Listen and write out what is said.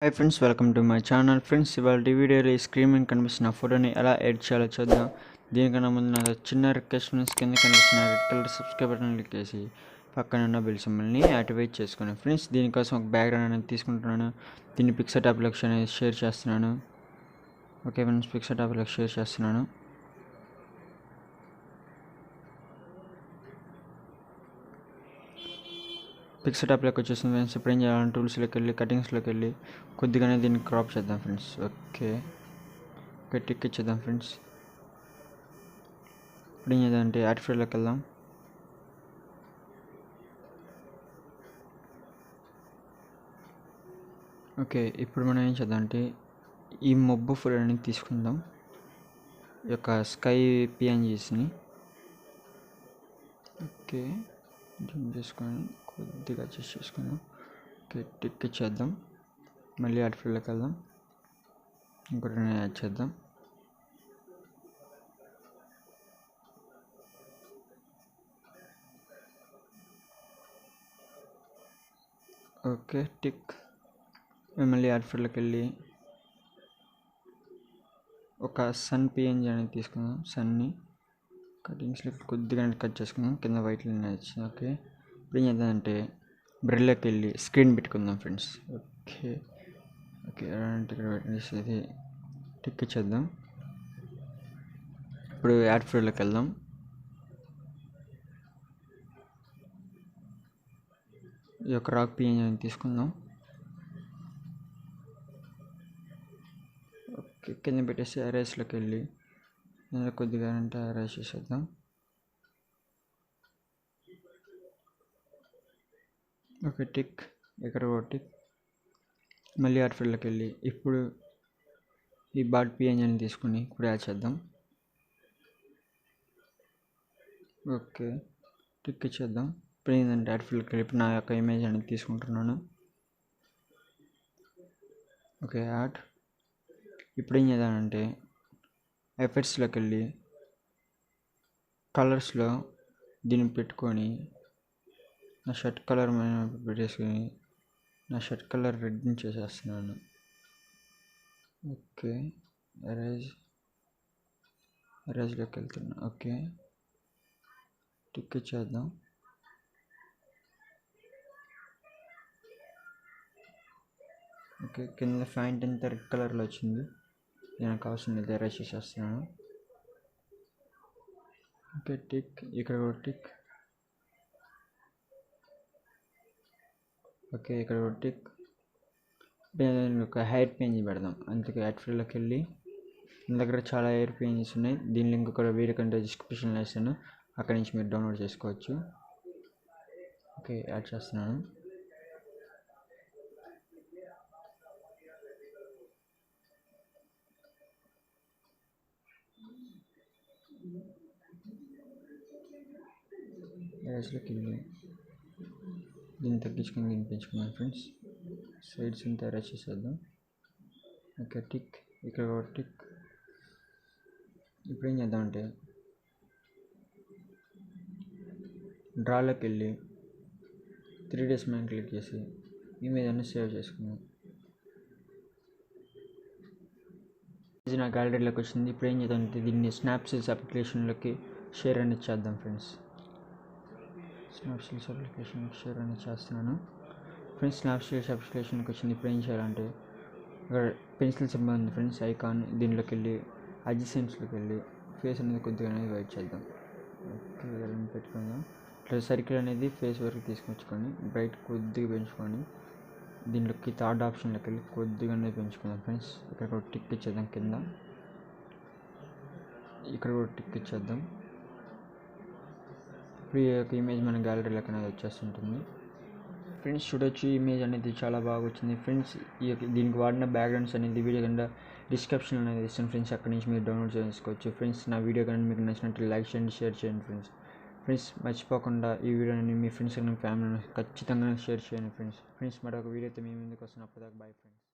Hi friends, welcome to my channel. Friends, ఇవాళ వీడియోలో ఈ స్క్రీన్ మీద కనిపిస్తున్న ఫోటోని ఎలా ఎడిట్ చేయాలో చూద్దాం. దీనికన్నా ముందు నా చిన్న రిక్వెస్ట్ ఫ్రెండ్స్, కింద కనిపిస్తున్న red colour subscribe button click చేసి పక్కన ఉన్న బెల్ సింబల్ని యాక్టివేట్ చేసుకుని ఫ్రెండ్స్, దీనికోసం ఒక బ్యాక్గ్రౌండ్ అనేది తీసుకుంటున్నాను. దీన్ని పిక్సర్ యాప్లోకి అనేది షేర్ చేస్తున్నాను. ఓకే ఫ్రెండ్స్, పిక్సర్ యాప్లోకి షేర్ చేస్తున్నాను. పిక్సర్ యాప్లోకి వచ్చేసింది ఫ్రెండ్స్. ఇప్పుడు ఏం చేయాలంటే టూల్స్లోకి వెళ్ళి కటింగ్స్లోకి వెళ్ళి కొద్దిగానే దీన్ని క్రాప్ చేద్దాం ఫ్రెండ్స్. ఓకే, టిక్ ఇచ్చేద్దాం ఫ్రెండ్స్. ఇప్పుడు ఏం చేద్దామంటే యాడ్ ఫైల్లోకి వెళ్దాం. ఓకే, ఇప్పుడు మనం ఏం చేద్దామంటే ఈ మొబ్బు ఫోటో అనేది తీసుకుందాం. ఈ యొక్క స్కై పిఎన్జీస్ని ఓకే జూమ్ చేసుకొని కొద్దిగా అడ్జస్ట్ చేసుకుందాం. ఓకే, టిక్ ఇచ్చేద్దాం. మళ్ళీ యాడ్ ఫైల్లోకి వెళ్దాం. ఇంకోటి యాడ్ చేద్దాం. Okay, tick. మళ్ళీ యాడ్ ఫైల్లోకి వెళ్ళి ఒక సన్ పిఎన్జీ అనేది తీసుకుందాం. సన్ని కటింగ్స్లో కొద్దిగా కట్ చేసుకుందాం. కింద వైట్ లైన్ వచ్చింది. ఓకే, ఇప్పుడు ఏం చేద్దామంటే బ్రెడ్లోకి వెళ్ళి స్క్రీన్ పెట్టుకుందాం ఫ్రెండ్స్. ఓకే ఓకే అంటే ఇక్కడ పెట్టేసి టిక్ ఇచ్చేద్దాం. ఇప్పుడు యాడ్ ఫైల్లోకి వెళ్దాం. ఈ యొక్క రాక్ పిఎన్జీ అనేది తీసుకుందాం. ఓకే, కింద పెట్టేసి అరేస్లోకి వెళ్ళి కొద్దిగా అంటే అరేస్ చేసేద్దాం. Okay, tick. ఇక్కడ ఒక టిక్. మళ్ళీ యాడ్ ఫైల్లోకి వెళ్ళి ఇప్పుడు ఈ బాడ్ పిఎన్జీని తీసుకుని ఇప్పుడు యాడ్ చేద్దాం. ఓకే, టిక్ ఇచ్చేద్దాం. ఇప్పుడు ఏంటంటే యాడ్ ఫైల్లోకి వెళ్ళి ఇప్పుడు నా యొక్క ఇమేజ్ అనేది తీసుకుంటున్నాను. Okay, add. ఇప్పుడు ఏం చేద్దామంటే ఎఫెక్ట్స్లోకి వెళ్ళి కలర్స్లో దీన్ని పెట్టుకొని నా షర్ట్ కలర్ పెట్టేసుకొని నా షర్ట్ కలర్ రెడ్ని చేసేస్తున్నాను. ఓకే, ఎరేజ్లోకి వెళ్తున్నా. ఓకే, టిక్ ఇచ్చేద్దాం. ఓకే, కింద ఫ్యాంట్ అంతా రెడ్ కలర్లో వచ్చింది. నేను కావాల్సింది ఎరేజ్ చేసేస్తున్నాను. Okay, tick. ఇక్కడ ఒక టిక్. ఓకే, ఇక్కడ ఒక టిక్. ఒక హెయిర్ పేంజ్ పెడదాం. అందుకే యాడ్ ఫైల్లోకి వెళ్ళి నా దగ్గర చాలా హెయిర్ పేంజెస్ ఉన్నాయి. దీని లింక్ కూడా వీడియో కంటే డిస్క్రిప్షన్లో వేస్తాను, అక్కడి నుంచి మీరు డౌన్లోడ్ చేసుకోవచ్చు. ఓకే, యాడ్ చేస్తున్నాను. ఎరేజ్లోకి వెళ్ళి దీన్ని తగ్గించుకొని దీన్ని పెంచుకున్నాను ఫ్రెండ్స్. సైడ్స్ అంతా ఎరేజ్ చేసేద్దాం. Okay, tick. ఇక్కడ ఒక టిక్. ఇప్పుడు ఏం చేద్దామంటే డ్రాలోకి వెళ్ళి 3ds మీద క్లిక్ చేసి ఇమేజ్ అన్ని సేవ్ చేసుకుందాం. ఇది నా గ్యాలరీలోకి వచ్చింది. ఇప్పుడు ఏం చేద్దామంటే దీన్ని స్నాప్సీల్స్ అప్లికేషన్లోకి షేర్ అనేది చేద్దాం ఫ్రెండ్స్. స్నాప్సీల్స్ అప్లికేషన్కి షేర్ అనేది చేస్తున్నాను ఫ్రెండ్స్. స్నాప్సీల్స్ అప్లికేషన్కి వచ్చింది. ఇప్పుడు ఏం చేయాలంటే ఇక్కడ పెన్సిల్ సింబల్ ఉంది ఫ్రెండ్స్, ఐకాన్. దీనిలోకి వెళ్ళి అడ్జసెంట్స్లోకి వెళ్ళి ఫేస్ అనేది కొద్దిగా అనేది వైట్ చేద్దాం. ఓకే, పెట్టుకుందాం. ఇట్లా సర్కిల్ అనేది ఫేస్ వరకు తీసుకొచ్చుకొని బ్రైట్ కొద్దిగా పెంచుకొని దీనిలోకి థర్డ్ ఆప్షన్లోకి వెళ్ళి కొద్దిగా అనేది పెంచుకుందాం ఫ్రెండ్స్. ఇక్కడ కూడా టిక్ ఇచ్చేద్దాం. కింద ఇక్కడ కూడా టిక్ ఇచ్చేద్దాం. ఇప్పుడు ఈ యొక్క ఇమేజ్ మన గ్యాలరీలోకి అనేది వచ్చేస్తుంటుంది ఫ్రెండ్స్. చూడొచ్చు, ఇమేజ్ అనేది చాలా బాగా వచ్చింది ఫ్రెండ్స్. దీనికి వాడిన బ్యాక్గ్రౌండ్స్ అనేది వీడియో కింద డిస్క్రిప్షన్ అనేది ఇస్తాను ఫ్రెండ్స్, అక్కడి నుంచి మీరు డౌన్లోడ్ చేసుకోవచ్చు ఫ్రెండ్స్. నా వీడియో కానీ మీకు నచ్చినట్టు లైక్ చేయండి, షేర్ చేయండి ఫ్రెండ్స్. మర్చిపోకుండా ఈ వీడియోని మీ ఫ్రెండ్స్ అండ్ ఫ్యామిలీని ఖచ్చితంగా షేర్ చేయండి ఫ్రెండ్స్. మరొక వీడియోతో మీ ముందుకు వస్తున్నప్పుడు దాకా బాయ్ ఫ్రెండ్స్.